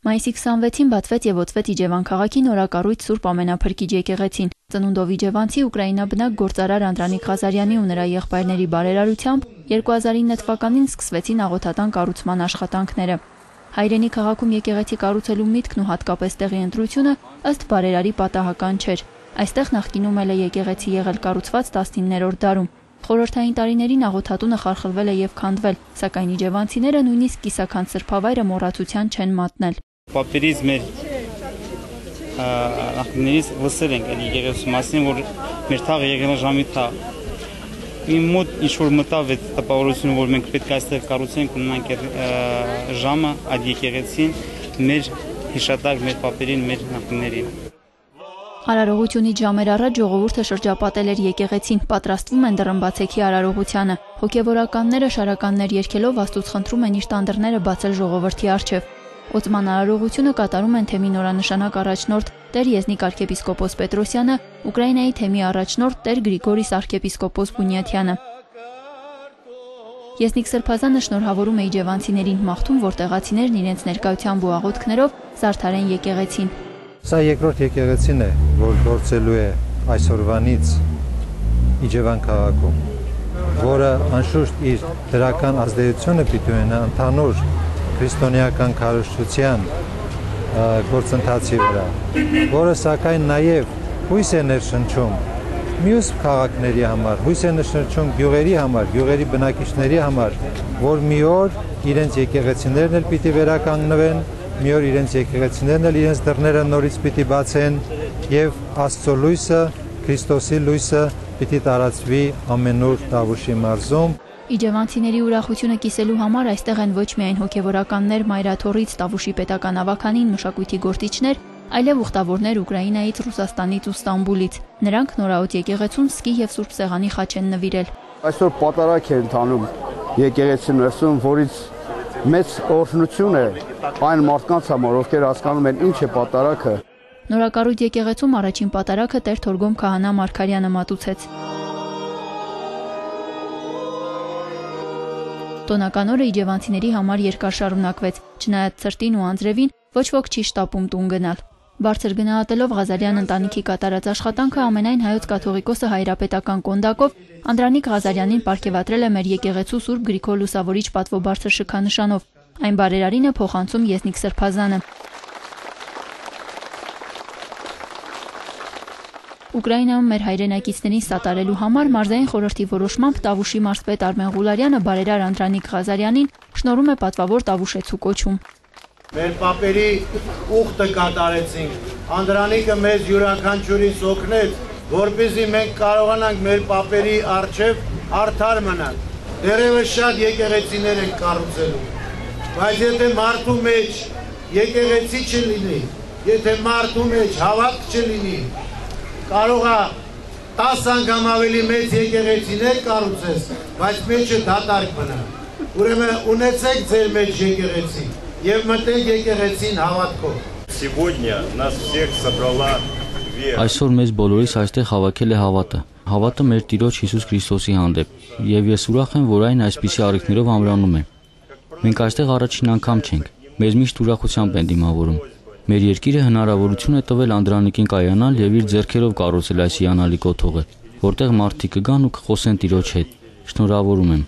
Մայիսի 26-ին բացվեց եւ ոցվեց Իջևան քաղաքի նորակառույց Սուրբ Ամենափրկիչ եկեղեցին։ Ծնունդով իջևանցի ուկրաինաբնակ գործարար Անդրանիկ Ղազարյանի ու նրա եղբայրների բարերարությամբ 2009 թվականին սկսվեցին աղոթատան կառուցման աշխատանքները։ Հայրենի քաղաքում եկեղեցի կառուցելու միտքն ու հատկապես տեղի ընտրությունը ըստ բարերարի պատահական չէր։ Այստեղ նախկինում էլ է եկեղեցի եղել կառուցված 19-րդ դարում։ Խորհրդային տարիներին աղոթատունը խարխլվել է եւ քանդվել, սակայն իջևանցիները նույնիսկ կիսաքանդ սրբավայրը մոռացության չեն մատնել։ Պապերից մեր նախնիներից լսել ենք այդ եկեղեցու մասին, որ մեր թաղը եղել է ժամի թաղ։ Իմ մոտ ինչ-որ մտավ այդ տպավորությունը, որ մենք պետք է այստեղ կառուցենք ունենանք ժամը այդ եկեղեցին մեր հիշատակ, մեր պապերին, մեր նախնիներին։ Արարողությունից ժամեր առաջ ժողովուրդը շրջապատել էր եկեղեցին, պատրաստվում են դռնբացեքի արարողությանը։ Հոգևորականները շարականներ երգելով Աստծուց խնդրում են իր տանդրները բացել ժողովրդի առջև։ Օծման արարողությունը կատարում են թեմի նորանշանակ առաջնորդ Տեր Եզնիկ arczepiskopos Պետրոսյանը, Ուկրաինայի թեմի առաջնորդ Տեր Գրիգորիս arczepiskopos Բունյաթյանը։ Եզնիկ Սրբազանը շնորհավորում է իջևանցիներին, մաղթում, որ տեղացիներն իրենց ներկայությամբ ու աղոթքներով զարդարեն եկեղեցին։ Սա երկրորդ եկեղեցին է, որ գործելու է այսօրվանից Իջևան քաղաքում, որը անշուշտ իր դրական ազդեցությունը պիտի ունենա ընդհանուր քրիստոնեական քարոզչության գործընթացի վրա, որը սակայն նաև հույս է ներշնչում մյուս քաղաքների համար, հույս է ներշնչում գյուղերի համար, գյուղերի բնակիչների համար, որ մի օր իրենց եկեղեցիներն էլ պիտի վերականգնվեն, մի օր իրենց եկեղեցիներն էլ իրենց դռները նորից պիտի բացեն եւ Աստծո լույսը, Քրիստոսի լույսը պիտի տարածվի ամենուր Տավուշի մարզում։ Իջևանցիների ուրախությունը կիսելու համար այստեղ են ոչ միայն հոգևորականներ Մայրաթորից, Տավուշի պետական ավականին, մշակույթի գործիչներ, այլև ուխտավորներ Ուկրաինայից, Ռուսաստանից ու Ստամբուլից։ Նրանք նորաոտ եկեղեցուն սկի եւ Սուրբ Սեղանի խաչ են նվիրել։ Այսօր պատարագ է ընթանում եկեղեցի ներսում, որից մեծ օրհնություն է այն մարդկանց համար, ովքեր հասկանում են ինչ է պատարագը։ Նորակառույց եկեղեցում առաջին պատարագը Տեր Թորգոմ Քահանա Մարգարյանը մատուցեց։ Տոնական օրը իջևանցիների համար երկար շարունակվեց, չնայած ցրտին ու անձրևին ոչ ոք չի շտապում տուն գնալ։ Բարձր գնահատելով Ղազարյան ընտանիքի կատարած աշխատանքը ամենայն հայոց կաթողիկոսը հայրապետական կոնդակով Անդրանիկ Ղազարյանին պարգևատրել է մեր եկեղեցու Սուրբ Գրիգոր Լուսավորիչ պատվոբարձր շքանշանով։ Այն բարերարին է փոխանցում Եզնիկ Սրբազանը։ Ուկրաինայում մեր հայրենակիցներին սատարելու համար մարզային խորհրդի որոշմամբ Տավուշի մարզպետ Արմեն Ղուլարյանը բարերար Անդրանիկ Ղազարյանին շնորհում է պատվավոր Տավուշեցու կոչում։ Մեր պապերի ուխտը կատարեցինք, Անդրանիկը մեզ յուրաքանչյուրիս օգնեց, որպեսզի մենք կարողանանք մեր պապերի առջև արդար մնալ։ Դեռևս շատ եկեղեցիներ են կառուցելու, բայց եթե մարդու մեջ եկեղեցի չլինի, եթե մարդու մեջ հավատք չլինի, կարող է 10 անգամ ավելի մեծ եկեղեցիներ կառուցես, բայց մեջը դատարկ մնա։ Ուրեմն ունեցեք ձեր մեջ եկեղեցի եւ մտեք եկեղեցին հավատքով։ Сегодня нас всех собрала вера։ Այսօր մեզ բոլորիս այստեղ հավաքել է հավատը։ Հավատը մեր Տիրոջ Հիսուս Քրիստոսի հանդեպ, եւ ես ուրախ եմ, որ այն այսպիսի առիթներով ամրանում է։ Մենք այստեղ առաջին անգամ չենք, մեզ միշտ ուրախությամբ են դիմավորում։ Մեր երկիրը հնարավորություն է տվել Անդրանիկին կայանալ եւ իր ձեռքերով կառուցել այս հիանալի կոթողը, որտեղ մարդիկ կգան ու կխոսեն Տիրոջ հետ։ Շնորհավորում եմ։